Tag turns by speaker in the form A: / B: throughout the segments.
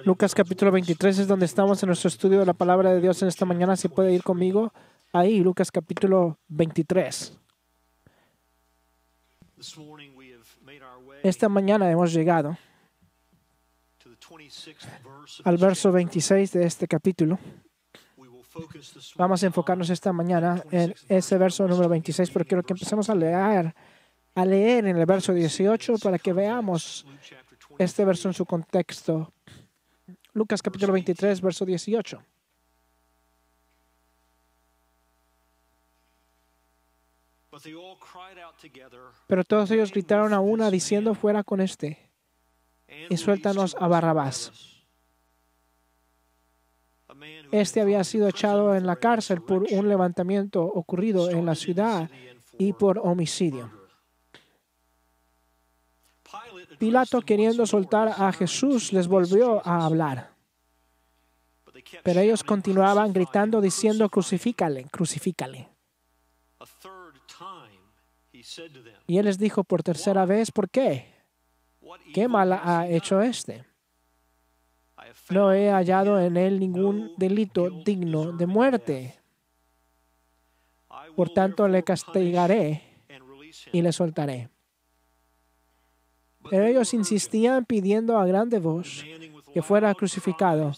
A: Lucas capítulo 23 es donde estamos en nuestro estudio de la palabra de Dios en esta mañana. Si puede ir conmigo ahí, Lucas capítulo 23. Esta mañana hemos llegado al verso 26 de este capítulo. Vamos a enfocarnos esta mañana en ese verso número 26, pero quiero que empecemos a leer en el verso 18 para que veamos este verso en su contexto. Lucas capítulo 23, verso 18. Pero todos ellos gritaron a una diciendo: fuera con este y suéltanos a Barrabás. Este había sido echado en la cárcel por un levantamiento ocurrido en la ciudad y por homicidio. Pilato, queriendo soltar a Jesús, les volvió a hablar. Pero ellos continuaban gritando diciendo: crucifícale, crucifícale. Y él les dijo por tercera vez: ¿por qué? ¿Qué mal ha hecho este? No he hallado en él ningún delito digno de muerte. Por tanto, le castigaré y le soltaré. Pero ellos insistían pidiendo a grande voz que fuera crucificado,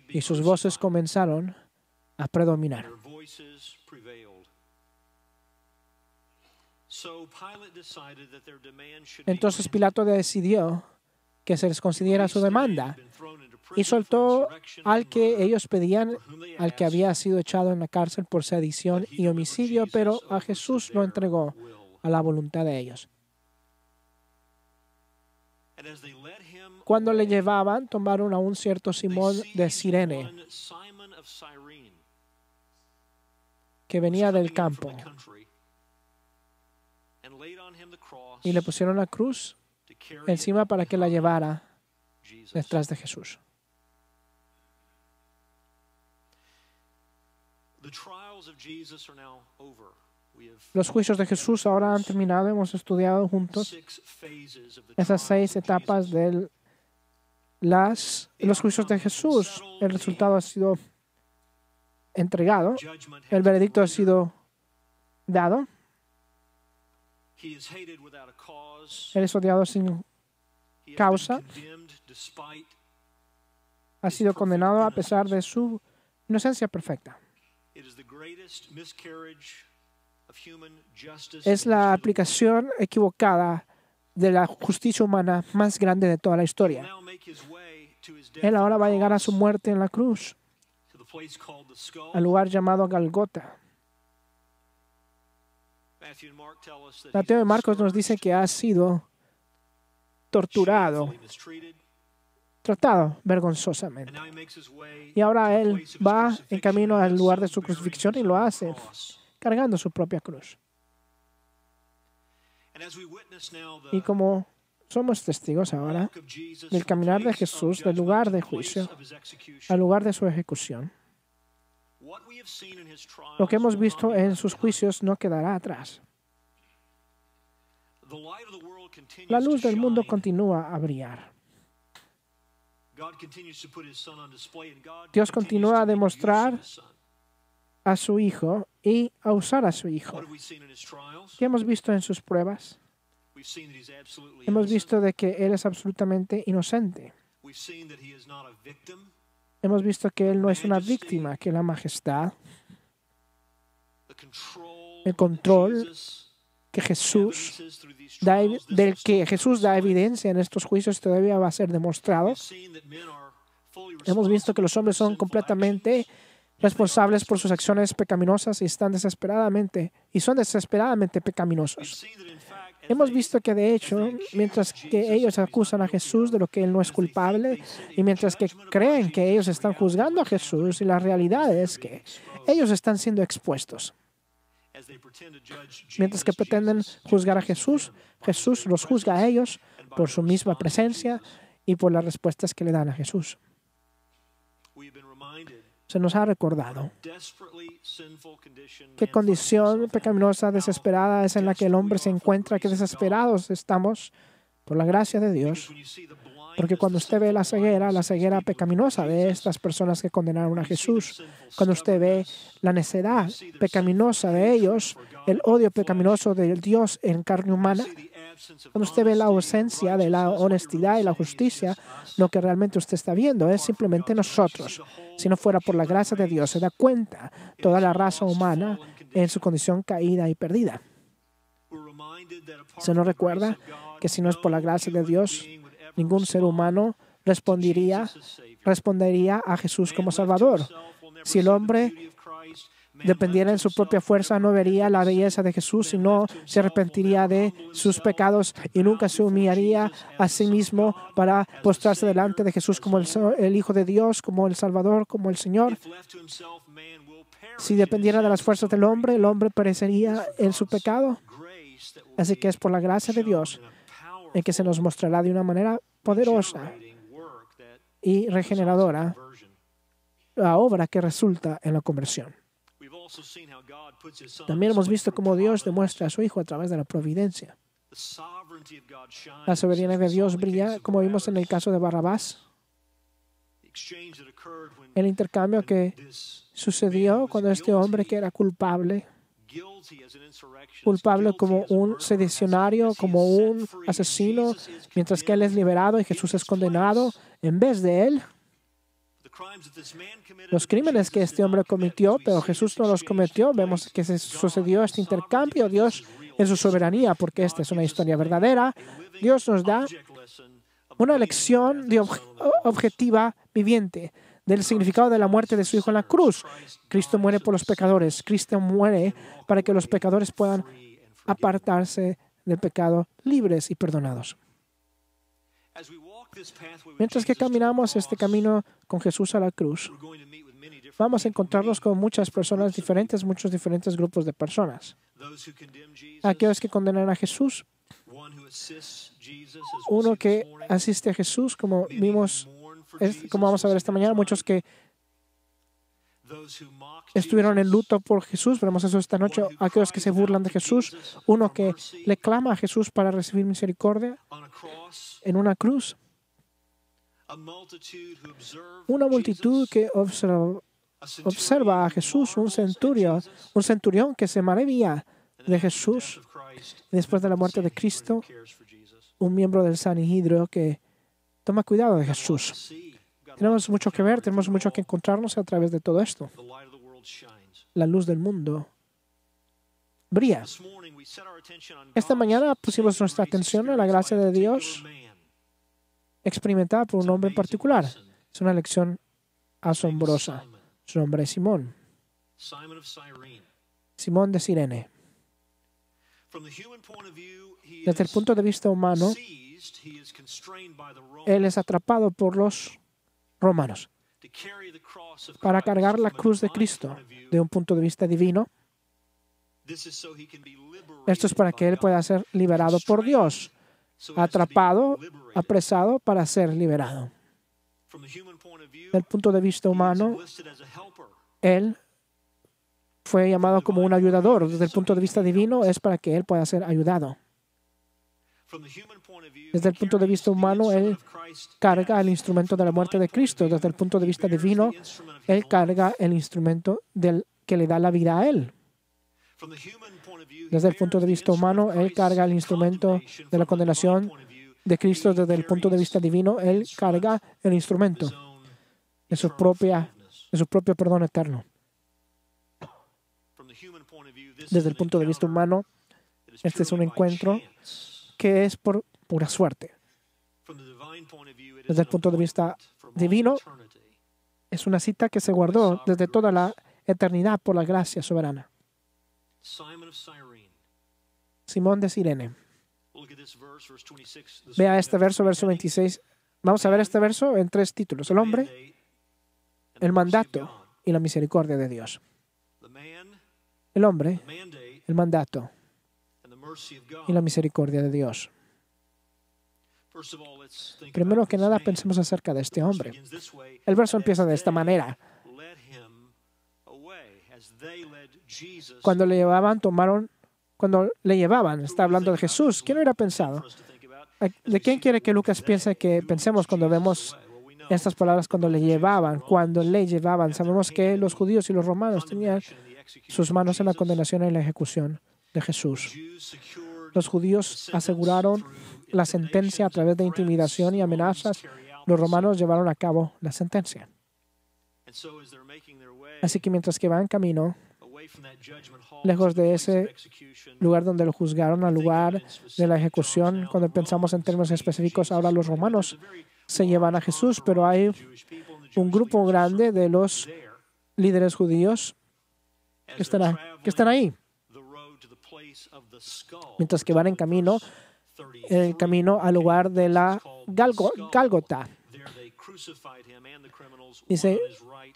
A: y sus voces comenzaron a predominar. Entonces Pilato decidió que se les considera su demanda y soltó al que ellos pedían, al que había sido echado en la cárcel por sedición y homicidio, pero a Jesús lo entregó a la voluntad de ellos. Cuando le llevaban, tomaron a un cierto Simón de Cirene, que venía del campo, y le pusieron la cruz encima para que la llevara detrás de Jesús. Los juicios de Jesús ahora han terminado. Hemos estudiado juntos esas 6 etapas de los juicios de Jesús. El resultado ha sido entregado. El veredicto ha sido dado. Él es odiado sin causa. Ha sido condenado a pesar de su inocencia perfecta. Es la aplicación equivocada de la justicia humana más grande de toda la historia. Él ahora va a llegar a su muerte en la cruz, al lugar llamado Galgota. Mateo y Marcos nos dicen que ha sido torturado, tratado vergonzosamente. Y ahora él va en camino al lugar de su crucifixión y lo hace cargando su propia cruz. Y como somos testigos ahora del caminar de Jesús del lugar de juicio al lugar de su ejecución, lo que hemos visto en sus juicios no quedará atrás. La luz del mundo continúa a brillar. Dios continúa a demostrar a su Hijo y a usar a su Hijo. ¿Qué hemos visto en sus pruebas? Hemos visto de que Él es absolutamente inocente. Hemos visto que Él no es una víctima, que la majestad, el control del que Jesús da evidencia en estos juicios todavía va a ser demostrado. Hemos visto que los hombres son completamente responsables por sus acciones pecaminosas y son desesperadamente pecaminosos. Hemos visto que de hecho, mientras que ellos acusan a Jesús de lo que Él no es culpable y mientras que creen que ellos están juzgando a Jesús, y la realidad es que ellos están siendo expuestos. Mientras que pretenden juzgar a Jesús, Jesús los juzga a ellos por su misma presencia y por las respuestas que le dan a Jesús. Se nos ha recordado qué condición pecaminosa, desesperada es en la que el hombre se encuentra, qué desesperados estamos por la gracia de Dios. Porque cuando usted ve la ceguera pecaminosa de estas personas que condenaron a Jesús, cuando usted ve la necedad pecaminosa de ellos, el odio pecaminoso del Dios en carne humana, cuando usted ve la ausencia de la honestidad y la justicia, lo que realmente usted está viendo es simplemente nosotros. Si no fuera por la gracia de Dios, se da cuenta toda la raza humana en su condición caída y perdida. ¿Se nos recuerda que si no es por la gracia de Dios, ningún ser humano respondería a Jesús como Salvador? Si el hombre dependiera en su propia fuerza, no vería la belleza de Jesús y no se arrepentiría de sus pecados y nunca se humillaría a sí mismo para postrarse delante de Jesús como el Hijo de Dios, como el Salvador, como el Señor. Si dependiera de las fuerzas del hombre, el hombre perecería en su pecado. Así que es por la gracia de Dios en que se nos mostrará de una manera poderosa y regeneradora la obra que resulta en la conversión. También hemos visto cómo Dios demuestra a su Hijo a través de la providencia. La soberanía de Dios brilla, como vimos en el caso de Barrabás. El intercambio que sucedió cuando este hombre que era culpable como un sedicionario, como un asesino, mientras que él es liberado y Jesús es condenado, en vez de él, los crímenes que este hombre cometió, pero Jesús no los cometió, vemos que se sucedió este intercambio. Dios en su soberanía, porque esta es una historia verdadera, Dios nos da una lección objetiva viviente del significado de la muerte de su Hijo en la cruz. Cristo muere por los pecadores. Cristo muere para que los pecadores puedan apartarse del pecado libres y perdonados. Mientras que caminamos este camino con Jesús a la cruz, vamos a encontrarnos con muchas personas diferentes, muchos diferentes grupos de personas. Aquellos que condenan a Jesús, uno que asiste a Jesús, como vimos, como vamos a ver esta mañana, muchos que estuvieron en luto por Jesús, veremos eso esta noche, aquellos que se burlan de Jesús, uno que le clama a Jesús para recibir misericordia en una cruz, una multitud que observa a Jesús, un centurión que se maravilla de Jesús. Después de la muerte de Cristo, un miembro del Sanhedrin que toma cuidado de Jesús. Tenemos mucho que ver, tenemos mucho que encontrarnos a través de todo esto. La luz del mundo brilla. Esta mañana pusimos nuestra atención en la gracia de Dios experimentada por un hombre en particular. Es una lección asombrosa. Su nombre es Simón. Simón de Cirene. Desde el punto de vista humano, él es atrapado por los romanos para cargar la cruz de Cristo. De un punto de vista divino, esto es para que él pueda ser liberado por Dios, atrapado, apresado para ser liberado. Desde el punto de vista humano, él fue llamado como un ayudador. Desde el punto de vista divino, es para que él pueda ser ayudado. Desde el punto de vista humano, él carga el instrumento de la muerte de Cristo. Desde el punto de vista divino, él carga el instrumento que le da la vida a él. Desde el punto de vista humano, él carga el instrumento de la condenación de Cristo. Desde el punto de vista divino, él carga el instrumento de su propio perdón eterno. Desde el punto de vista humano, este es un encuentro que es por pura suerte. Desde el punto de vista divino, es una cita que se guardó desde toda la eternidad por la gracia soberana. Simón de Cirene. Vea este verso 26. Vamos a ver este verso en 3 títulos. El hombre, el mandato y la misericordia de Dios. El hombre, el mandato y la misericordia de Dios. Primero que nada, pensemos acerca de este hombre. El verso empieza de esta manera. Cuando le llevaban, está hablando de Jesús. ¿Quién hubiera pensado? ¿De quién quiere que Lucas piense que pensemos cuando vemos estas palabras cuando le llevaban? Cuando le llevaban, sabemos que los judíos y los romanos tenían sus manos en la condenación y la ejecución de Jesús. Los judíos aseguraron la sentencia a través de intimidación y amenazas. Los romanos llevaron a cabo la sentencia. Así que mientras que van camino, lejos de ese lugar donde lo juzgaron, al lugar de la ejecución, cuando pensamos en términos específicos, ahora los romanos se llevan a Jesús, pero hay un grupo grande de los líderes judíos que están ahí. Mientras que van en el camino al lugar de la Gálgota. Dice,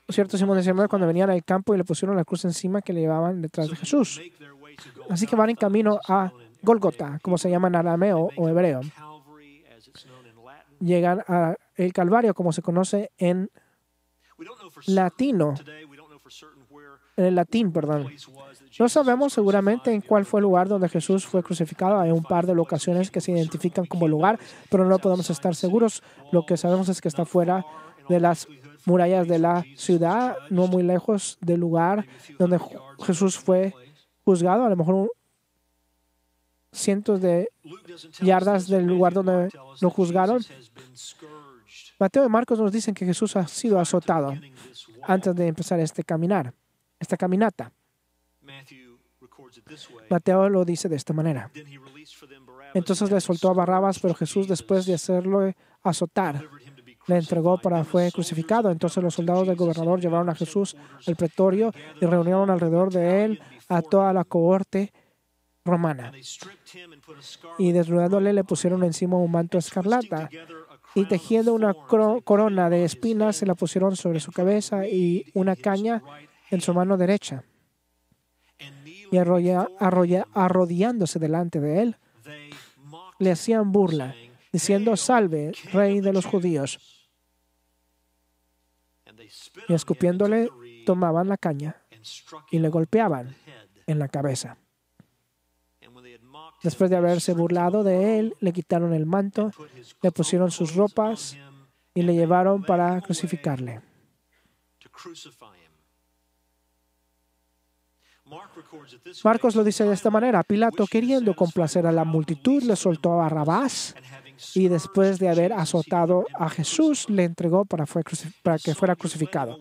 A: cierto Simón decía, cuando venían al campo y le pusieron la cruz encima que le llevaban detrás de Jesús. Así que van en camino a Gólgota, como se llama en arameo o hebreo. Llegan a el Calvario, como se conoce en latino. En el latín, perdón. No sabemos seguramente en cuál fue el lugar donde Jesús fue crucificado. Hay un par de locaciones que se identifican como lugar, pero no podemos estar seguros. Lo que sabemos es que está fuera de las murallas de la ciudad, no muy lejos del lugar donde Jesús fue juzgado, a lo mejor cientos de yardas del lugar donde lo juzgaron. Mateo y Marcos nos dicen que Jesús ha sido azotado antes de empezar esta caminata. Mateo lo dice de esta manera. Entonces le soltó a Barrabás, pero Jesús, después de hacerlo azotar, le entregó para fue crucificado. Entonces los soldados del gobernador llevaron a Jesús al pretorio y reunieron alrededor de él a toda la cohorte romana. Y desnudándole le pusieron encima un manto escarlata y tejiendo una corona de espinas se la pusieron sobre su cabeza y una caña en su mano derecha. Y arrodillándose delante de él, le hacían burla, diciendo, «Salve, Rey de los judíos». Y escupiéndole, tomaban la caña y le golpeaban en la cabeza. Después de haberse burlado de él, le quitaron el manto, le pusieron sus ropas y le llevaron para crucificarle. Marcos lo dice de esta manera. Pilato, queriendo complacer a la multitud, le soltó a Barrabás y después de haber azotado a Jesús, le entregó para que fuera crucificado.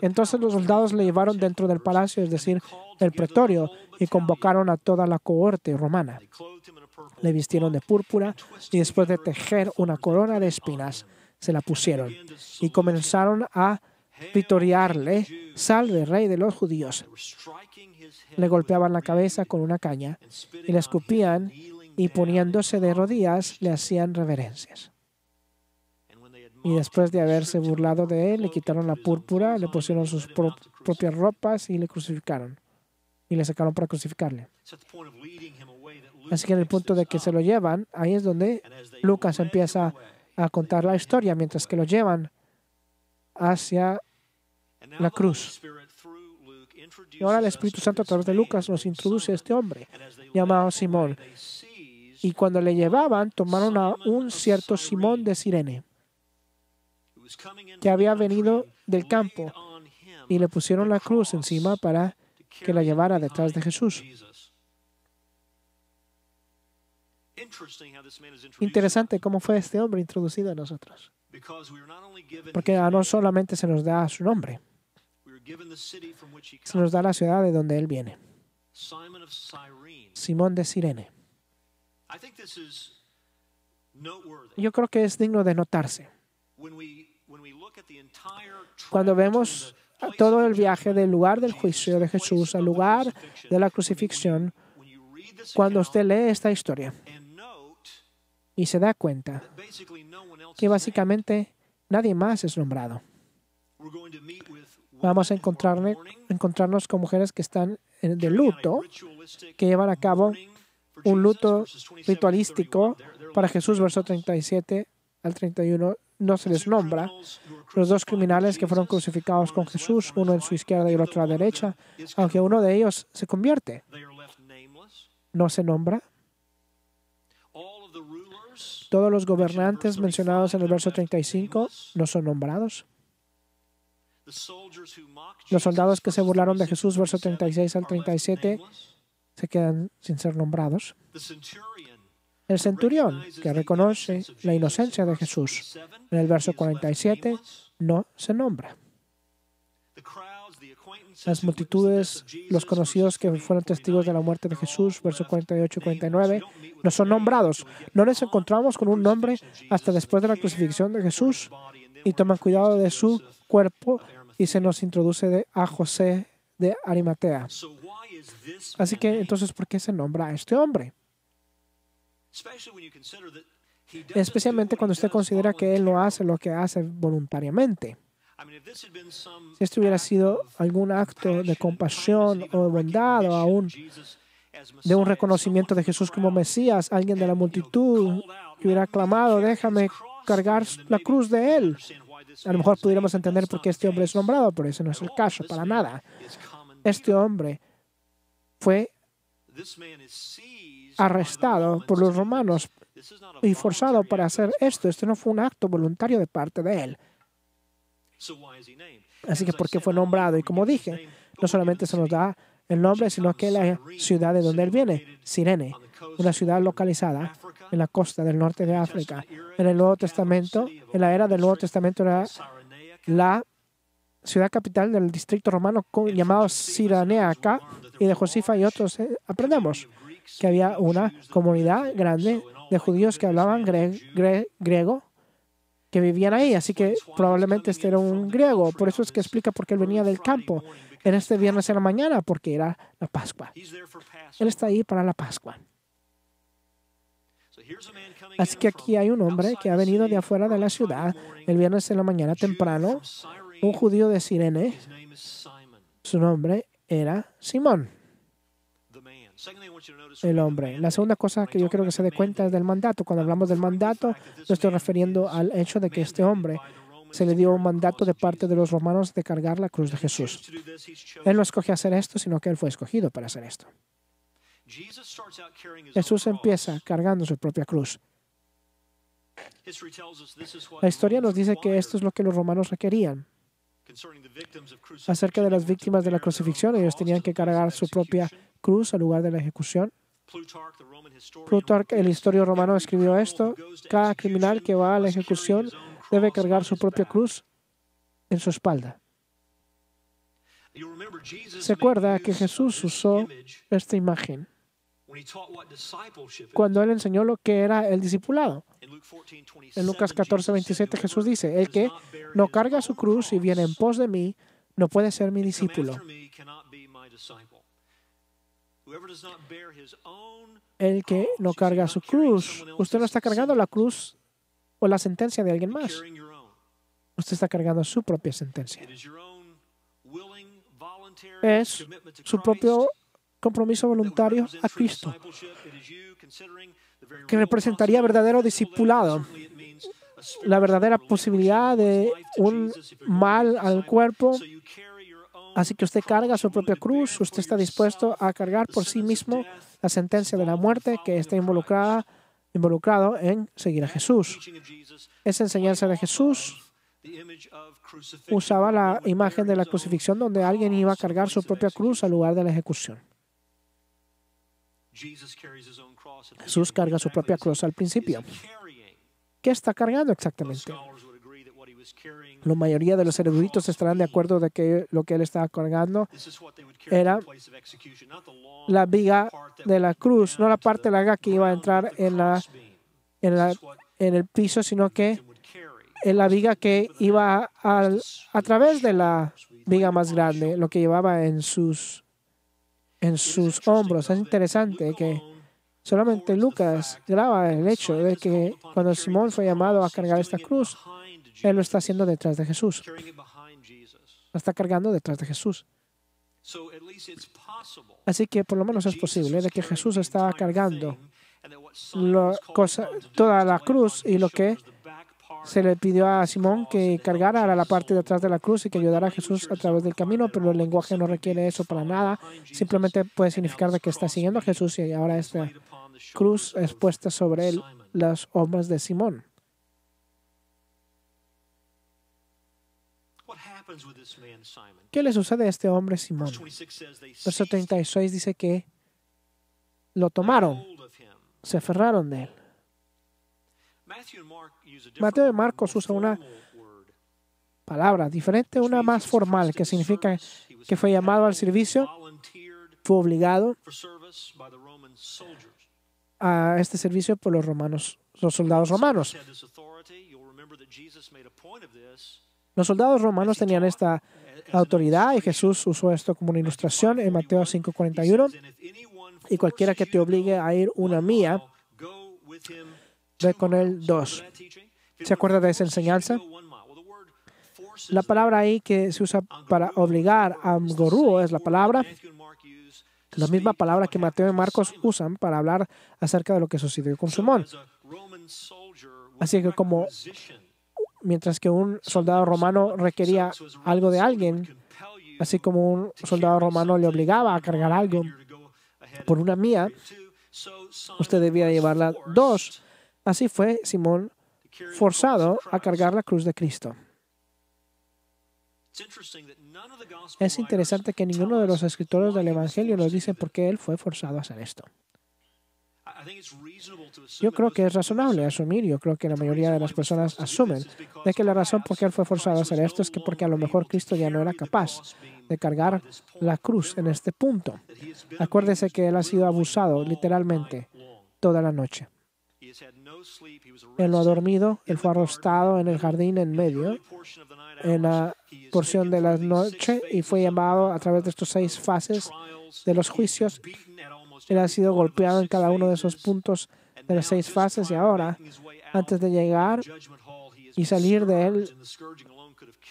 A: Entonces los soldados le llevaron dentro del palacio, es decir, el pretorio, y convocaron a toda la cohorte romana. Le vistieron de púrpura y después de tejer una corona de espinas, se la pusieron y comenzaron a vitorearle, «Salve, Rey de los judíos». Le golpeaban la cabeza con una caña y le escupían y poniéndose de rodillas le hacían reverencias. Y después de haberse burlado de él, le quitaron la púrpura, le pusieron sus propias ropas y le crucificaron. Y le sacaron para crucificarle. Así que en el punto de que se lo llevan, ahí es donde Lucas empieza a contar la historia, mientras que lo llevan hacia la cruz. Y ahora el Espíritu Santo a través de Lucas nos introduce a este hombre llamado Simón. Y cuando le llevaban, tomaron a un cierto Simón de Cirene, que había venido del campo, y le pusieron la cruz encima para que la llevara detrás de Jesús. Interesante cómo fue este hombre introducido a nosotros. Porque no solamente se nos da su nombre, se nos da la ciudad de donde él viene. Simón de Cirene. Yo creo que es digno de notarse. Cuando vemos todo el viaje del lugar del juicio de Jesús al lugar de la crucifixión, cuando usted lee esta historia y se da cuenta que básicamente nadie más es nombrado. Vamos a encontrarnos con mujeres que están de luto, que llevan a cabo un luto ritualístico para Jesús, verso 37 al 31. No se les nombra. Los dos criminales que fueron crucificados con Jesús, uno en su izquierda y el otro a la derecha, aunque uno de ellos se convierte, no se nombra. Todos los gobernantes mencionados en el verso 35 no son nombrados. Los soldados que se burlaron de Jesús, verso 36 al 37, se quedan sin ser nombrados. El centurión, que reconoce la inocencia de Jesús, en el verso 47, no se nombra. Las multitudes, los conocidos que fueron testigos de la muerte de Jesús, versos 48 y 49, no son nombrados. No les encontramos con un nombre hasta después de la crucifixión de Jesús y toman cuidado de su cuerpo y se nos introduce a José de Arimatea. Así que, entonces, ¿por qué se nombra a este hombre? Especialmente cuando usted considera que él no hace lo que hace voluntariamente. Si esto hubiera sido algún acto de compasión o de bondad o aún de un reconocimiento de Jesús como Mesías, alguien de la multitud que hubiera clamado, déjame cargar la cruz de él. A lo mejor pudiéramos entender por qué este hombre es nombrado, pero ese no es el caso, para nada. Este hombre fue arrestado por los romanos y forzado para hacer esto. Esto no fue un acto voluntario de parte de él. Así que, ¿por qué fue nombrado? Y como dije, no solamente se nos da el nombre, sino que la ciudad de donde él viene, Cirene, una ciudad localizada en la costa del norte de África. En el Nuevo Testamento, en la era del Nuevo Testamento, era la ciudad capital del distrito romano llamado Cirenaica, y de Josifa y otros aprendemos que había una comunidad grande de judíos que hablaban griego, que vivían ahí, así que probablemente este era un griego. Por eso es que explica por qué él venía del campo en este viernes en la mañana, porque era la Pascua. Él está ahí para la Pascua. Así que aquí hay un hombre que ha venido de afuera de la ciudad el viernes en la mañana temprano, un judío de Cirene. Su nombre era Simón, el hombre. La segunda cosa que yo quiero que se dé cuenta es del mandato. Cuando hablamos del mandato, no estoy refiriendo al hecho de que este hombre se le dio un mandato de parte de los romanos de cargar la cruz de Jesús. Él no escogió hacer esto, sino que él fue escogido para hacer esto. Jesús empieza cargando su propia cruz. La historia nos dice que esto es lo que los romanos requerían. Acerca de las víctimas de la crucifixión, ellos tenían que cargar su propia cruz al lugar de la ejecución. Plutarco, el historiador romano, escribió esto: cada criminal que va a la ejecución debe cargar su propia cruz en su espalda. Se acuerda que Jesús usó esta imagen cuando él enseñó lo que era el discipulado. En Lucas 14:27 Jesús dice: el que no carga su cruz y viene en pos de mí, no puede ser mi discípulo. El que no carga su cruz, usted no está cargando la cruz o la sentencia de alguien más. Usted está cargando su propia sentencia. Es su propio compromiso voluntario a Cristo, que representaría verdadero discipulado, la verdadera posibilidad de un mal al cuerpo. Así que usted carga su propia cruz, usted está dispuesto a cargar por sí mismo la sentencia de la muerte que está involucrado en seguir a Jesús. Esa enseñanza de Jesús usaba la imagen de la crucifixión, donde alguien iba a cargar su propia cruz al lugar de la ejecución. Jesús carga su propia cruz al principio. ¿Qué está cargando exactamente? La mayoría de los eruditos estarán de acuerdo de que lo que él estaba cargando era la viga de la cruz, no la parte larga que iba a entrar en el piso, sino que en la viga que iba a través de la viga más grande, lo que llevaba en sus hombros. Es interesante que solamente Lucas graba el hecho de que cuando Simón fue llamado a cargar esta cruz, él lo está haciendo detrás de Jesús. Lo está cargando detrás de Jesús. Así que por lo menos es posible de que Jesús estaba cargando toda la cruz, y lo que se le pidió a Simón que cargara a la parte de atrás de la cruz y que ayudara a Jesús a través del camino, pero el lenguaje no requiere eso para nada. Simplemente puede significar de que está siguiendo a Jesús y ahora esta cruz es puesta sobre los hombros de Simón. ¿Qué le sucede a este hombre Simón? Verso 36 dice que lo tomaron, se aferraron de él. Mateo y Marcos usan una palabra diferente, una más formal, que significa que fue llamado al servicio, fue obligado a este servicio por los soldados romanos. Los soldados romanos tenían esta autoridad y Jesús usó esto como una ilustración en Mateo 5:41. Y cualquiera que te obligue a ir una milla, ve con él 2. ¿Se acuerda de esa enseñanza? La palabra ahí que se usa para obligar a gorúo es la misma palabra que Mateo y Marcos usan para hablar acerca de lo que sucedió con Simón. Así que mientras que un soldado romano requería algo de alguien, así como un soldado romano le obligaba a cargar algo por una milla, usted debía llevarla 2. Así fue Simón forzado a cargar la cruz de Cristo. Es interesante que ninguno de los escritores del Evangelio nos dice por qué él fue forzado a hacer esto. Yo creo que es razonable asumir, yo creo que la mayoría de las personas asumen de que la razón por qué él fue forzado a hacer esto es que porque a lo mejor Cristo ya no era capaz de cargar la cruz en este punto. Acuérdese que él ha sido abusado literalmente toda la noche. Él no ha dormido, él fue arrestado en el jardín en medio, en la porción de la noche, y fue llevado a través de estos 6 fases de los juicios. Él ha sido golpeado en cada uno de esos puntos de las 6 fases y ahora, antes de llegar y salir del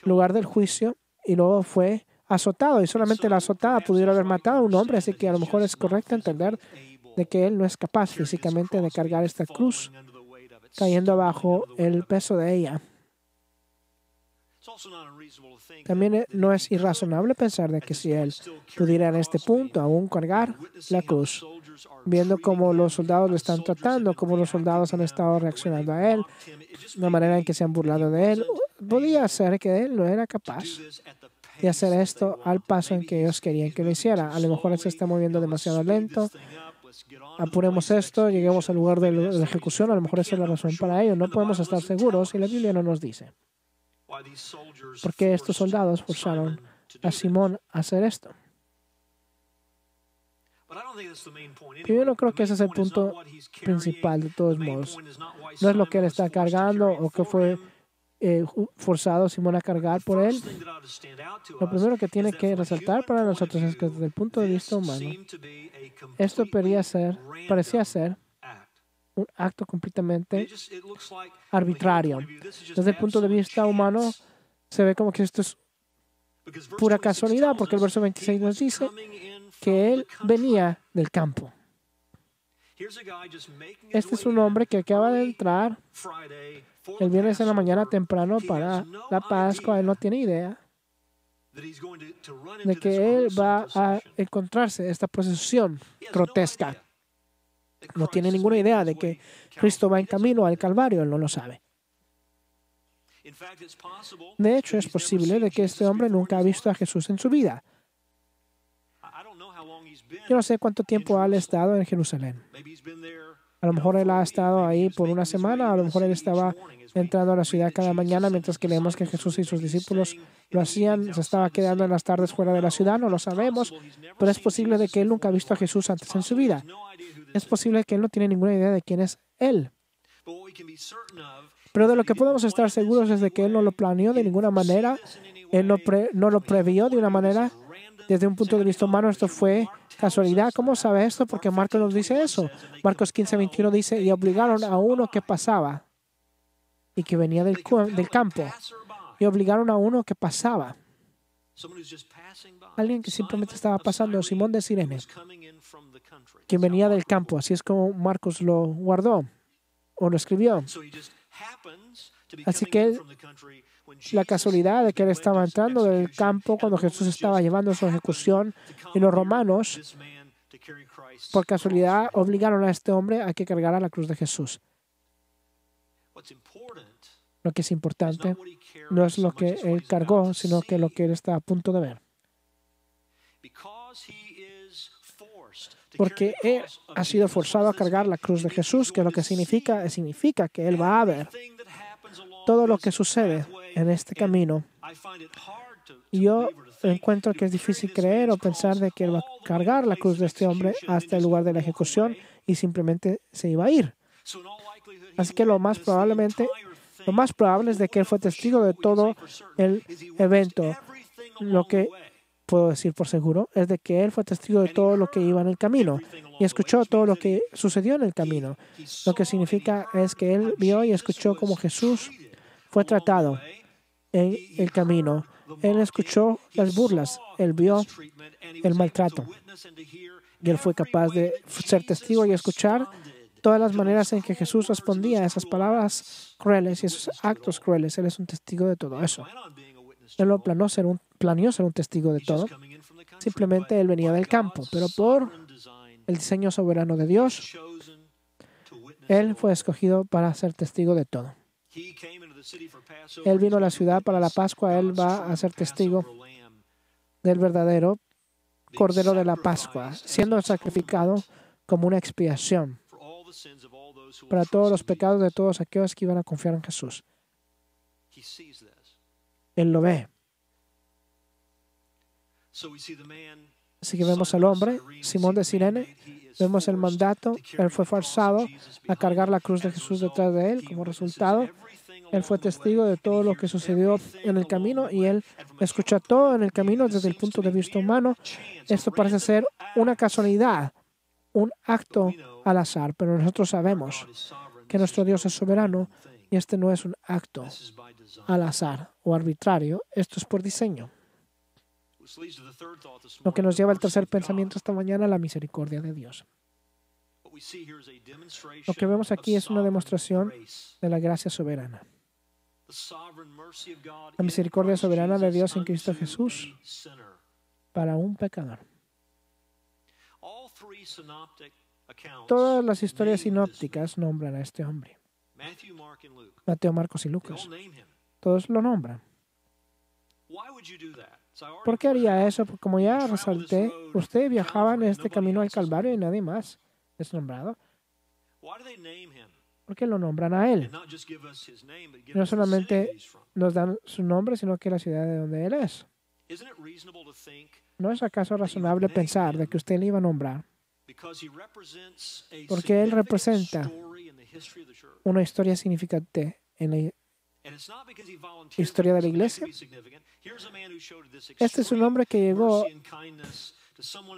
A: lugar del juicio, y luego fue azotado, y solamente la azotada pudiera haber matado a un hombre, así que a lo mejor es correcto entender de que él no es capaz físicamente de cargar esta cruz, cayendo bajo el peso de ella. También no es irrazonable pensar de que si él pudiera en este punto aún cargar la cruz, viendo cómo los soldados lo están tratando, cómo los soldados han estado reaccionando a él, la manera en que se han burlado de él, podía ser que él no era capaz de hacer esto al paso en que ellos querían que lo hiciera. A lo mejor él se está moviendo demasiado lento. Apuremos esto, lleguemos al lugar de la ejecución. A lo mejor esa es la razón para ello. No podemos estar seguros y la Biblia no nos dice por qué estos soldados forzaron a Simón a hacer esto. Pero yo no creo que ese es el punto principal de todos modos. No es lo que él está cargando o que fue forzado Simón a cargar por él. Lo primero que tiene que resaltar para nosotros es que desde el punto de vista humano, esto parecía ser un acto completamente arbitrario. Desde el punto de vista humano, se ve como que esto es pura casualidad, porque el verso 26 nos dice que él venía del campo. Este es un hombre que acaba de entrar el viernes en la mañana temprano para la Pascua. Él no tiene idea de que él va a encontrarse esta procesión grotesca. No tiene ninguna idea de que Cristo va en camino al Calvario. Él no lo sabe. De hecho, es posible de que este hombre nunca ha visto a Jesús en su vida. Yo no sé cuánto tiempo ha estado en Jerusalén. A lo mejor él ha estado ahí por una semana, a lo mejor él estaba entrando a la ciudad cada mañana, mientras que leemos que Jesús y sus discípulos lo hacían, se estaba quedando en las tardes fuera de la ciudad, no lo sabemos, pero es posible de que él nunca ha visto a Jesús antes en su vida. Es posible que él no tiene ninguna idea de quién es él. Pero de lo que podemos estar seguros es de que él no lo planeó de ninguna manera, él no lo previó de una manera. Desde un punto de vista humano, esto fue casualidad. ¿Cómo sabe esto? Porque Marcos nos dice eso. Marcos 15:21 dice, y obligaron a uno que pasaba y que venía del campo. Y obligaron a uno que pasaba. Alguien que simplemente estaba pasando, Simón de Cirene, que venía del campo. Así es como Marcos lo guardó o lo escribió. Así que la casualidad de que él estaba entrando del campo cuando Jesús estaba llevando su ejecución y los romanos, por casualidad, obligaron a este hombre a que cargara la cruz de Jesús. Lo que es importante no es lo que él cargó, sino que lo que él está a punto de ver. Porque él ha sido forzado a cargar la cruz de Jesús, que lo que significa que él va a ver todo lo que sucede en este camino. Yo encuentro que es difícil creer o pensar de que él va a cargar la cruz de este hombre hasta el lugar de la ejecución y simplemente se iba a ir. Así que lo más probable es de que él fue testigo de todo el evento. Lo que puedo decir por seguro es de que él fue testigo de todo lo que iba en el camino y escuchó todo lo que sucedió en el camino. Lo que significa es que él vio y escuchó cómo Jesús fue tratado en el camino. Él escuchó las burlas, él vio el maltrato y él fue capaz de ser testigo y escuchar todas las maneras en que Jesús respondía a esas palabras crueles y esos actos crueles. Él es un testigo de todo eso. Él no planeó ser un testigo de todo. Simplemente él venía del campo, pero por el diseño soberano de Dios, él fue escogido para ser testigo de todo. Él vino a la ciudad para la Pascua. Él va a ser testigo del verdadero Cordero de la Pascua, siendo sacrificado como una expiación para todos los pecados de todos aquellos que iban a confiar en Jesús. Él lo ve. Así que vemos al hombre, Simón de Cirene, vemos el mandato. Él fue forzado a cargar la cruz de Jesús detrás de él. Como resultado, él fue testigo de todo lo que sucedió en el camino y él escuchó todo en el camino desde el punto de vista humano. Esto parece ser una casualidad, un acto al azar, pero nosotros sabemos que nuestro Dios es soberano y este no es un acto al azar o arbitrario. Esto es por diseño. Lo que nos lleva al tercer pensamiento esta mañana, la misericordia de Dios. Lo que vemos aquí es una demostración de la gracia soberana. La misericordia soberana de Dios en Cristo Jesús para un pecador. Todas las historias sinópticas nombran a este hombre. Mateo, Marcos y Lucas. Todos lo nombran. ¿Por qué haría eso? Porque como ya resalté, usted viajaba en este camino al Calvario y nadie más es nombrado. ¿Por qué lo nombran a él? No solamente nos dan su nombre, sino que la ciudad de donde él es. ¿No es acaso razonable pensar de que usted le iba a nombrar? Porque él representa una historia significante en la historia de la iglesia. Este es un hombre que llegó,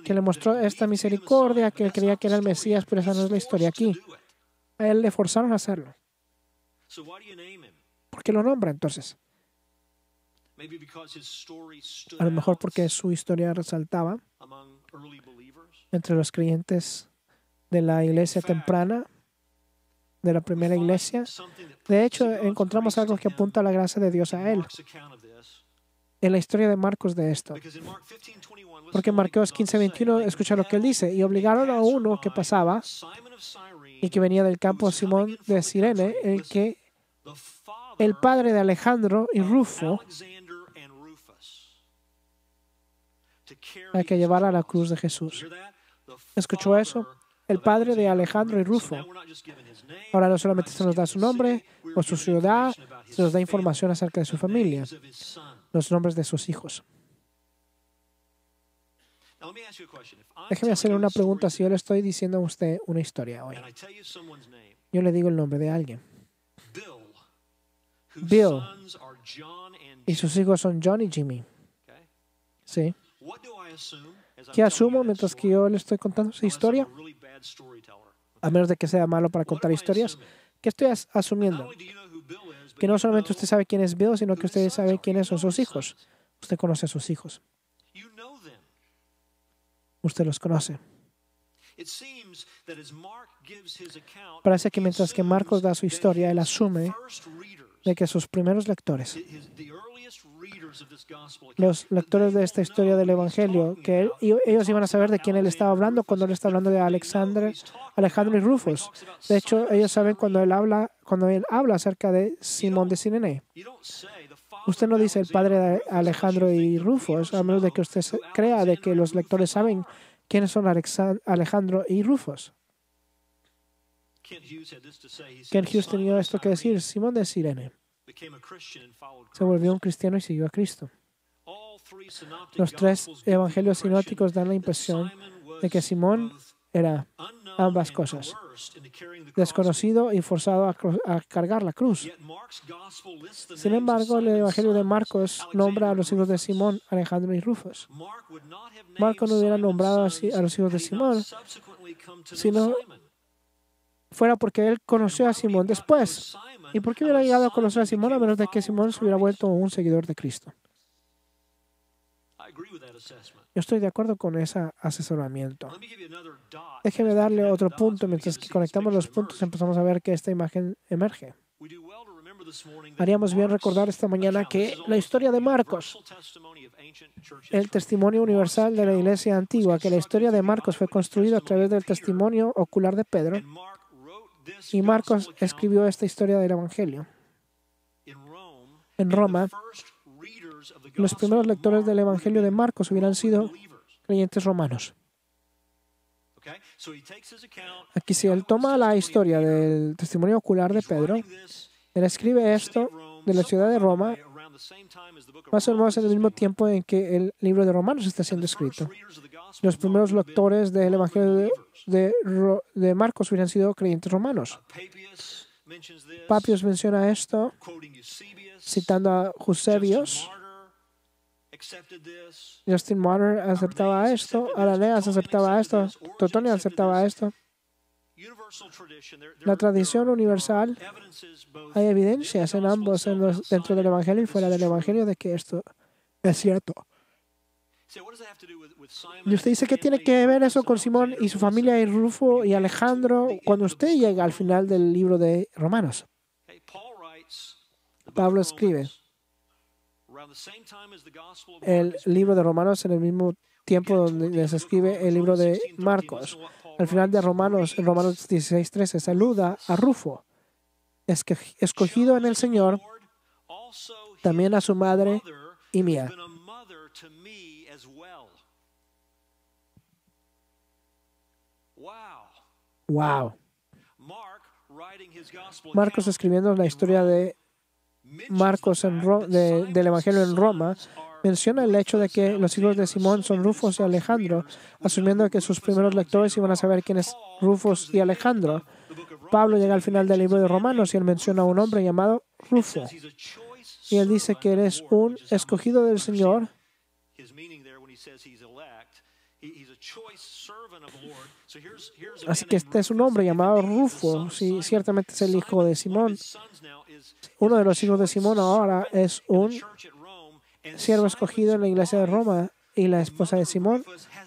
A: que le mostró esta misericordia, que él creía que era el Mesías, pero esa no es la historia aquí. A él le forzaron a hacerlo. ¿Por qué lo nombra entonces? A lo mejor porque su historia resaltaba entre los creyentes de la iglesia temprana, de la primera iglesia. De hecho, encontramos algo que apunta a la gracia de Dios a él en la historia de Marcos de esto. Porque en Marcos 15:21 escucha lo que él dice: y obligaron a uno que pasaba y que venía del campo, Simón de Cirene, el padre de Alejandro y Rufo, a que llevara la cruz de Jesús. ¿Escuchó eso? El padre de Alejandro y Rufo. Ahora no solamente se nos da su nombre o su ciudad, se nos da información acerca de su familia, los nombres de sus hijos. Déjeme hacerle una pregunta. Si yo le estoy diciendo a usted una historia hoy, yo le digo el nombre de alguien. Bill, y sus hijos son John y Jimmy. ¿Sí? ¿Qué asumo mientras que yo le estoy contando esa historia? A menos de que sea malo para contar historias. ¿Qué estoy asumiendo? Que no solamente usted sabe quién es Bill, sino que usted sabe quiénes son sus hijos. Usted conoce a sus hijos. Usted los conoce. Parece que mientras que Marcos da su historia, él asume de que sus primeros lectores, los lectores de esta historia del Evangelio, que ellos iban a saber de quién él estaba hablando cuando él está hablando de Alejandro y Rufus. De hecho, ellos saben cuando él habla acerca de Simón de Cirene. Usted no dice el padre de Alejandro y Rufus, a menos de que usted crea de que los lectores saben quiénes son Alejandro y Rufus. Ken Hughes tenía esto que decir: Simón de Cirene se volvió un cristiano y siguió a Cristo. Los tres evangelios sinópticos dan la impresión de que Simón era ambas cosas: desconocido y forzado a cargar la cruz. Sin embargo, el Evangelio de Marcos nombra a los hijos de Simón, Alejandro y Rufus. Marcos no hubiera nombrado así a los hijos de Simón, sino fuera porque él conoció a Simón después. ¿Y por qué hubiera llegado a conocer a Simón a menos de que Simón se hubiera vuelto un seguidor de Cristo? Yo estoy de acuerdo con ese asesoramiento. Déjeme darle otro punto. Mientras que conectamos los puntos, empezamos a ver que esta imagen emerge. Haríamos bien recordar esta mañana que la historia de Marcos, el testimonio universal de la iglesia antigua, que la historia de Marcos fue construida a través del testimonio ocular de Pedro, y Marcos escribió esta historia del Evangelio. En Roma, los primeros lectores del Evangelio de Marcos hubieran sido creyentes romanos. Aquí, si él toma la historia del testimonio ocular de Pedro, él escribe esto de la ciudad de Roma, más o menos en el mismo tiempo en que el libro de Romanos está siendo escrito. Los primeros lectores del Evangelio de Marcos hubieran sido creyentes romanos. Papios menciona esto citando a Eusebius. Justin Martyr aceptaba esto, Araneas aceptaba esto, Totonian aceptaba esto. La tradición universal, hay evidencias en ambos, dentro del Evangelio y fuera del Evangelio, de que esto es cierto. Y usted dice, ¿qué tiene que ver eso con Simón y su familia y Rufo y Alejandro cuando usted llega al final del libro de Romanos? Pablo escribe el libro de Romanos en el mismo tiempo donde se escribe el libro de Marcos. Al final de Romanos, en Romanos 16:13, saluda a Rufo, escogido en el Señor, también a su madre y mía. Wow. Marcos, escribiendo la historia de Marcos del Evangelio en Roma, menciona el hecho de que los hijos de Simón son Rufus y Alejandro, asumiendo que sus primeros lectores iban a saber quién es Rufus y Alejandro. Pablo llega al final del libro de Romanos y él menciona a un hombre llamado Rufo. Y él dice que él es un escogido del Señor. Así que este es un hombre llamado Rufo. Sí, ciertamente es el hijo de Simón. Uno de los hijos de Simón ahora es un siervo escogido en la iglesia de Roma, y la esposa de Simón,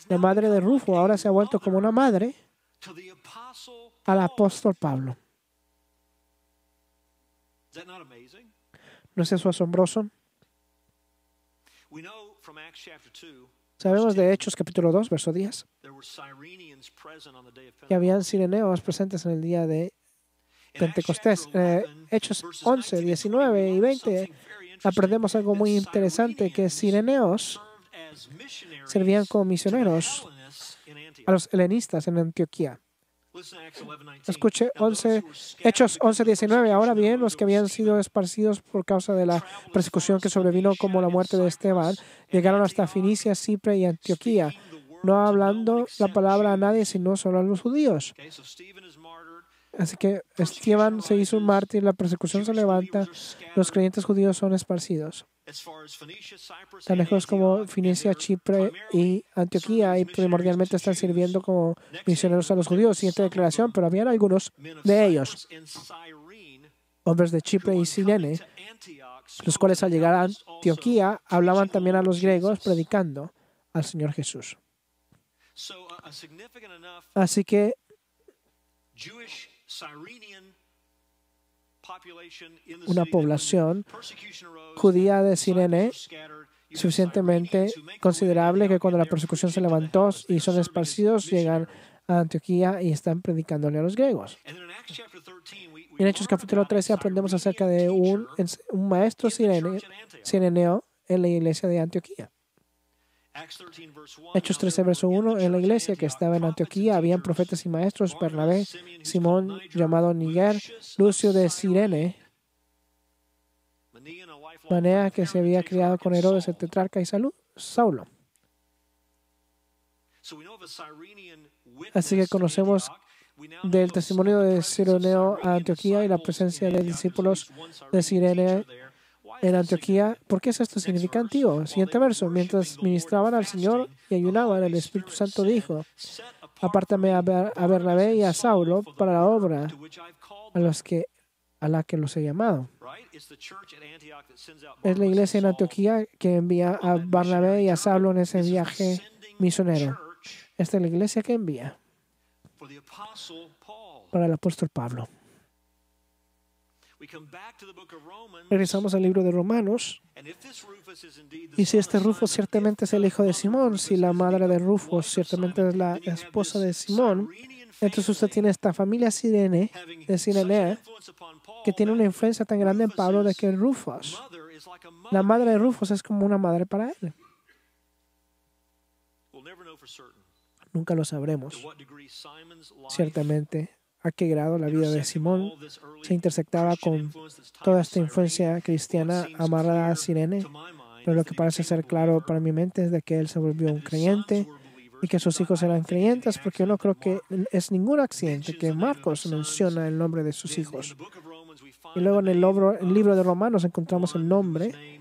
A: la madre de Rufo, ahora se ha vuelto como una madre al apóstol Pablo. ¿No es eso asombroso? Sabemos de Hechos capítulo 2, verso 10, que habían cireneos presentes en el día de Pentecostés. Hechos 11, 19 y 20 aprendemos algo muy interesante, que cireneos servían como misioneros a los helenistas en Antioquía. Escuche Hechos 11, 19. Ahora bien, los que habían sido esparcidos por causa de la persecución que sobrevino como la muerte de Esteban, llegaron hasta Fenicia, Chipre y Antioquía, no hablando la palabra a nadie, sino solo a los judíos. Así que Esteban se hizo un mártir, la persecución se levanta, los creyentes judíos son esparcidos. Tan lejos como Fenicia, Chipre y Antioquía, y primordialmente están sirviendo como misioneros a los judíos. Siguiente declaración, pero habían algunos de ellos, hombres de Chipre y Cirene, los cuales al llegar a Antioquía hablaban también a los griegos, predicando al Señor Jesús. Así que una población judía de Cirene suficientemente considerable que cuando la persecución se levantó y son esparcidos, llegan a Antioquía y están predicándole a los griegos. En Hechos capítulo 13 aprendemos acerca de un maestro cireneo en la iglesia de Antioquía. Hechos 13, verso 1, en la iglesia que estaba en Antioquía habían profetas y maestros, Bernabé, Simón, llamado Niger, Lucio de Cirene, Manea, que se había criado con Herodes el tetrarca, y Saulo. Así que conocemos del testimonio de Cireneo a Antioquía y la presencia de discípulos de Cirene en Antioquía. ¿Por qué es esto significativo? Siguiente verso. Mientras ministraban al Señor y ayunaban, el Espíritu Santo dijo: apártame a Bernabé y a Saulo para la obra a la que los he llamado. Es la iglesia en Antioquía que envía a Bernabé y a Saulo en ese viaje misionero. Esta es la iglesia que envía para el apóstol Pablo. Regresamos al libro de Romanos. Y si este Rufo ciertamente es el hijo de Simón, si la madre de Rufo ciertamente es la esposa de Simón, entonces usted tiene esta familia de Cirenea que tiene una influencia tan grande en Pablo de que Rufos, la madre de Rufos, es como una madre para él. Nunca lo sabremos ciertamente a qué grado la vida de Simón se intersectaba con toda esta influencia cristiana amarrada a Cirene, pero lo que parece ser claro para mi mente es de que él se volvió un creyente y que sus hijos eran creyentes, porque yo no creo que es ningún accidente que Marcos menciona el nombre de sus hijos. Y luego en el libro de Romanos encontramos el nombre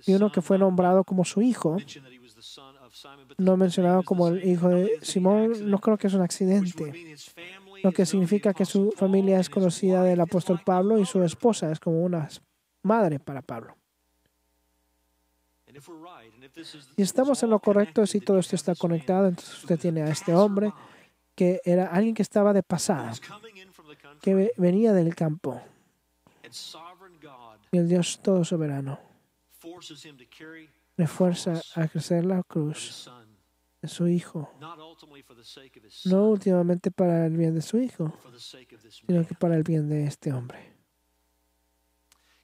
A: de uno que fue nombrado como su hijo, no mencionado como el hijo de Simón. No creo que es un accidente, lo que significa que su familia es conocida del apóstol Pablo y su esposa es como una madre para Pablo. Y estamos en lo correcto si todo esto está conectado. Entonces usted tiene a este hombre que era alguien que estaba de pasada, que venía del campo, y el Dios todo soberano le fuerza a crecer la cruz de su hijo, no últimamente para el bien de su hijo, sino que para el bien de este hombre.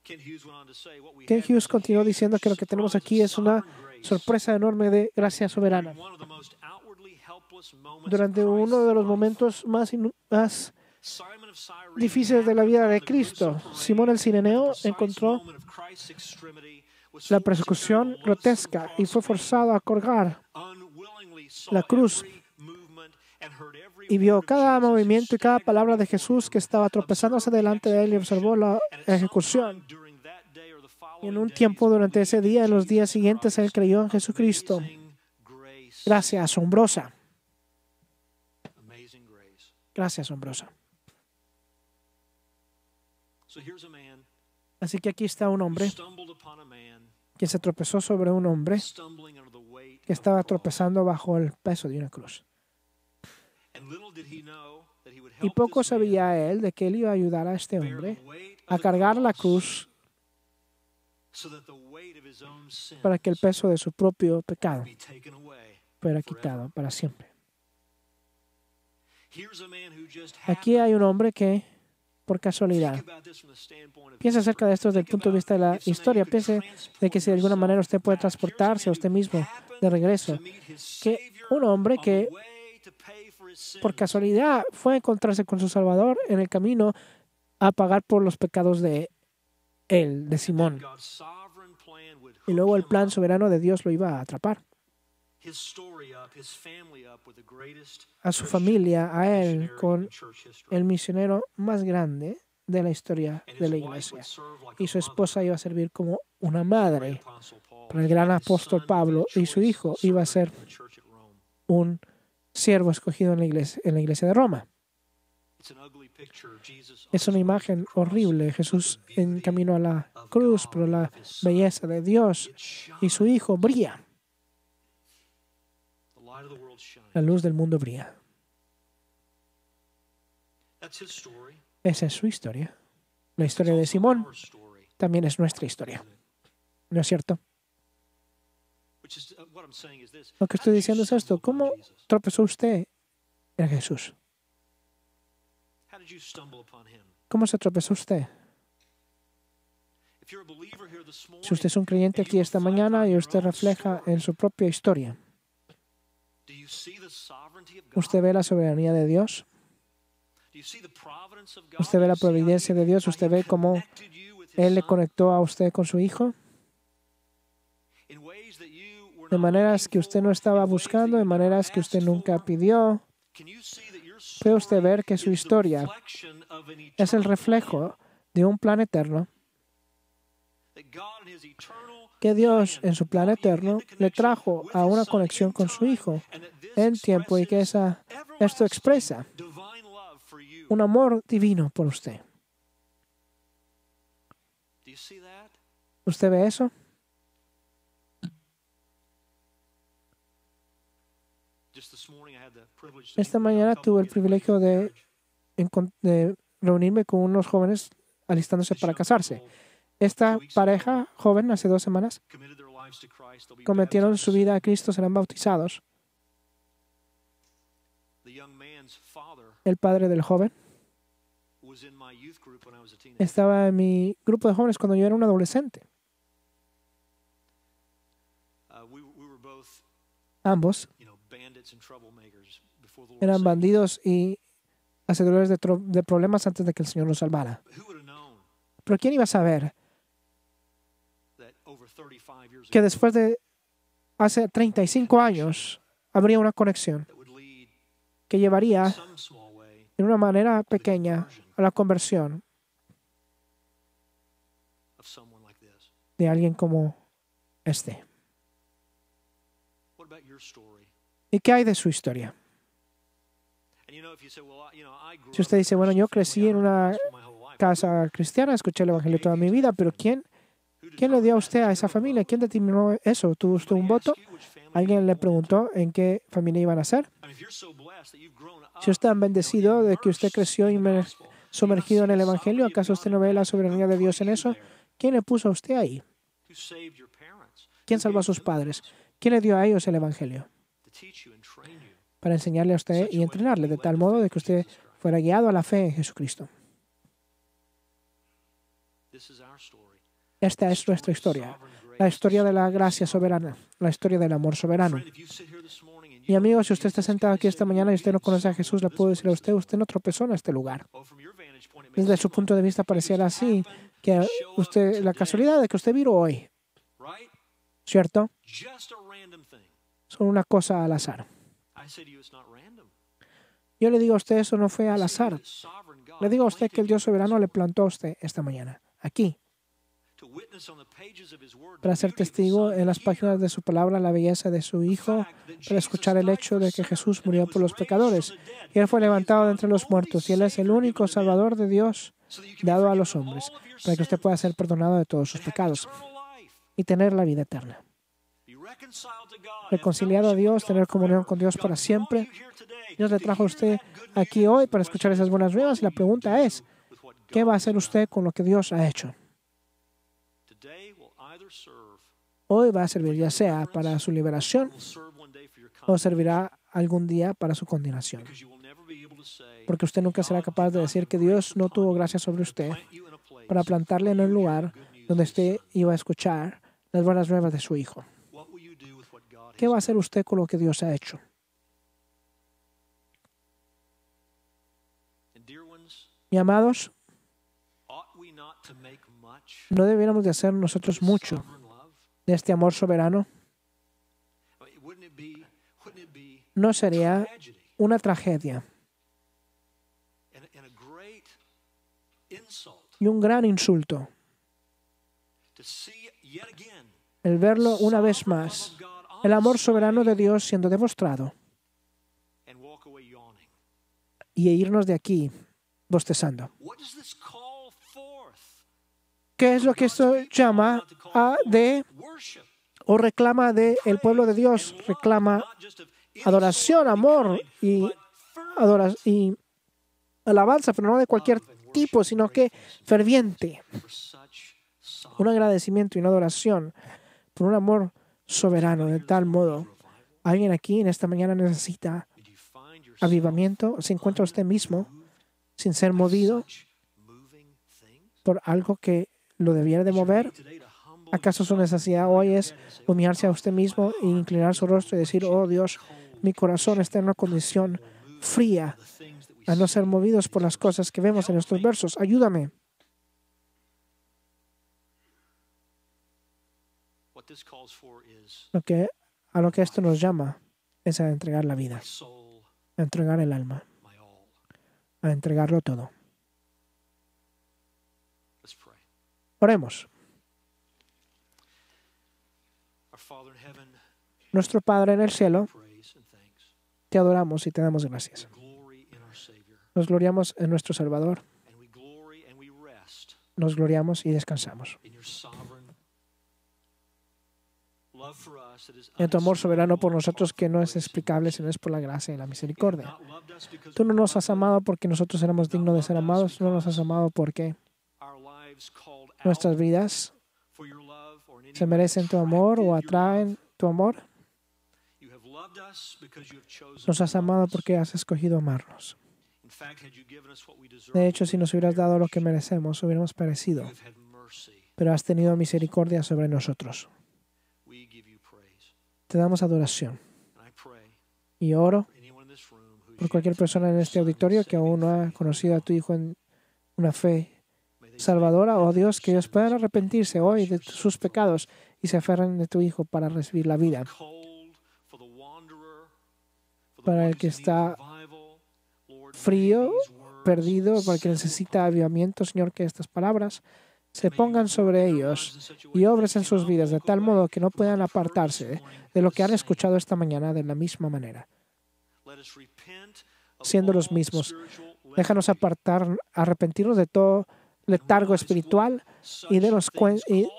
A: Ken Hughes continuó diciendo que lo que tenemos aquí es una sorpresa enorme de gracia soberana. Durante uno de los momentos más difíciles de la vida de Cristo, Simón el Cireneo encontró la persecución grotesca y fue forzado a colgar la cruz y vio cada movimiento y cada palabra de Jesús que estaba tropezándose delante de él y observó la ejecución. Y en un tiempo durante ese día, en los días siguientes, él creyó en Jesucristo. Gracia asombrosa. Gracia asombrosa. Así que aquí está un hombre que se tropezó sobre un hombre que estaba tropezando bajo el peso de una cruz. Y poco sabía él de que él iba a ayudar a este hombre a cargar la cruz para que el peso de su propio pecado fuera quitado para siempre. Aquí hay un hombre que, por casualidad, piensa acerca de esto desde el punto de vista de la historia. Piense de que si de alguna manera usted puede transportarse a usted mismo de regreso, que un hombre que por casualidad fue a encontrarse con su Salvador en el camino a pagar por los pecados de él, de Simón. Y luego el plan soberano de Dios lo iba a atrapar. A su familia, a él, con el misionero más grande de la historia de la iglesia. Y su esposa iba a servir como una madre para el gran apóstol Pablo, y su hijo iba a ser un siervo escogido en la iglesia de Roma. Es una imagen horrible. Jesús en camino a la cruz, pero la belleza de Dios y su hijo brilla. La luz del mundo brilla. Esa es su historia. La historia de Simón también es nuestra historia. ¿No es cierto? Lo que estoy diciendo es esto. ¿Cómo tropezó usted en Jesús? ¿Cómo se tropezó usted? Si usted es un creyente aquí esta mañana y usted refleja en su propia historia, ¿usted ve la soberanía de Dios? ¿Usted ve la providencia de Dios? ¿Usted ve cómo Él le conectó a usted con su Hijo? De maneras que usted no estaba buscando, de maneras que usted nunca pidió. ¿Puede usted ver que su historia es el reflejo de un plan eterno? Que Dios en su plan eterno le trajo a una conexión con su Hijo en tiempo y que esto expresa un amor divino por usted. ¿Usted ve eso? Esta mañana tuve el privilegio de reunirme con unos jóvenes alistándose para casarse. Esta pareja joven, hace 2 semanas, cometieron su vida a Cristo, serán bautizados. El padre del joven estaba en mi grupo de jóvenes cuando yo era un adolescente. Ambos eran bandidos y hacedores de problemas antes de que el Señor los salvara. Pero ¿quién iba a saber que después de hace 35 años habría una conexión que llevaría en una manera pequeña a la conversión de alguien como este? ¿Y qué hay de su historia? Si usted dice, bueno, yo crecí en una casa cristiana, escuché el Evangelio toda mi vida, pero ¿quién le dio a usted a esa familia? ¿Quién determinó eso? ¿Tuvo usted un voto? ¿Alguien le preguntó en qué familia iban a ser? Si usted es tan bendecido de que usted creció sumergido en el Evangelio, ¿acaso usted no ve la soberanía de Dios en eso? ¿Quién le puso a usted ahí? ¿Quién salvó a sus padres? ¿Quién le dio a ellos el Evangelio? Para enseñarle a usted y entrenarle de tal modo de que usted fuera guiado a la fe en Jesucristo. Esta es nuestra historia, la historia de la gracia soberana, la historia del amor soberano. Y amigo, si usted está sentado aquí esta mañana y usted no conoce a Jesús, le puedo decir a usted, usted no tropezó en este lugar. Desde su punto de vista pareciera así, que usted, la casualidad de que usted vino hoy, ¿cierto? Son una cosa al azar. Yo le digo a usted, eso no fue al azar. Le digo a usted que el Dios soberano le plantó a usted esta mañana, aquí, para ser testigo en las páginas de su palabra la belleza de su Hijo, para escuchar el hecho de que Jesús murió por los pecadores y Él fue levantado de entre los muertos y Él es el único Salvador de Dios dado a los hombres, para que usted pueda ser perdonado de todos sus pecados y tener la vida eterna. Reconciliado a Dios, tener comunión con Dios para siempre. Dios le trajo a usted aquí hoy para escuchar esas buenas nuevas y la pregunta es, ¿qué va a hacer usted con lo que Dios ha hecho? Hoy va a servir ya sea para su liberación o servirá algún día para su condenación. Porque usted nunca será capaz de decir que Dios no tuvo gracia sobre usted para plantarle en el lugar donde usted iba a escuchar las buenas nuevas de su Hijo. ¿Qué va a hacer usted con lo que Dios ha hecho? Y amados, ¿no debiéramos de hacer nosotros mucho de este amor soberano? ¿No sería una tragedia y un gran insulto el verlo una vez más, el amor soberano de Dios siendo demostrado, y irnos de aquí bostezando? ¿Qué es lo que esto llama o reclama del pueblo de Dios? Reclama adoración, amor y alabanza, pero no de cualquier tipo, sino que ferviente. Un agradecimiento y una adoración por un amor soberano. De tal modo, alguien aquí en esta mañana necesita avivamiento. ¿Se encuentra usted mismo sin ser movido por algo que lo debiera de mover? ¿Acaso su necesidad hoy es humillarse a usted mismo e inclinar su rostro y decir: oh Dios, mi corazón está en una condición fría, a no ser movidos por las cosas que vemos en estos versos? Ayúdame. A lo que esto nos llama es a entregar la vida, a entregar el alma, a entregarlo todo. Oremos. Nuestro Padre en el cielo, te adoramos y te damos gracias. Nos gloriamos en nuestro Salvador. Nos gloriamos y descansamos en tu amor soberano por nosotros, que no es explicable sino es por la gracia y la misericordia. Tú no nos has amado porque nosotros éramos dignos de ser amados. No nos has amado porque nuestras vidas se merecen tu amor o atraen tu amor. Nos has amado porque has escogido amarnos. De hecho, si nos hubieras dado lo que merecemos, hubiéramos perecido. Pero has tenido misericordia sobre nosotros. Te damos adoración. Y oro por cualquier persona en este auditorio que aún no ha conocido a tu Hijo en una fe salvadora. Oh Dios, que ellos puedan arrepentirse hoy de sus pecados y se aferren de tu Hijo para recibir la vida. Para el que está frío, perdido, para el que necesita avivamiento, Señor, que estas palabras se pongan sobre ellos y obres en sus vidas de tal modo que no puedan apartarse de lo que han escuchado esta mañana de la misma manera. Siendo los mismos, déjanos arrepentirnos de todo letargo espiritual y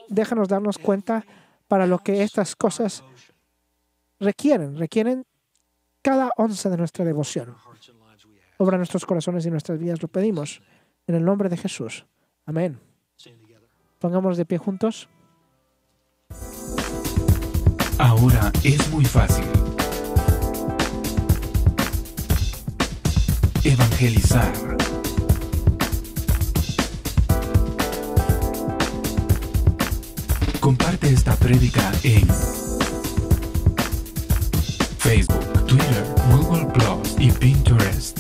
A: déjanos darnos cuenta para lo que estas cosas requieren cada onza de nuestra devoción. Obra en nuestros corazones y nuestras vidas, lo pedimos en el nombre de Jesús. Amén. Pongámonos de pie juntos.
B: Ahora es muy fácil evangelizar. Comparte esta prédica en Facebook, Twitter, Google Plus y Pinterest.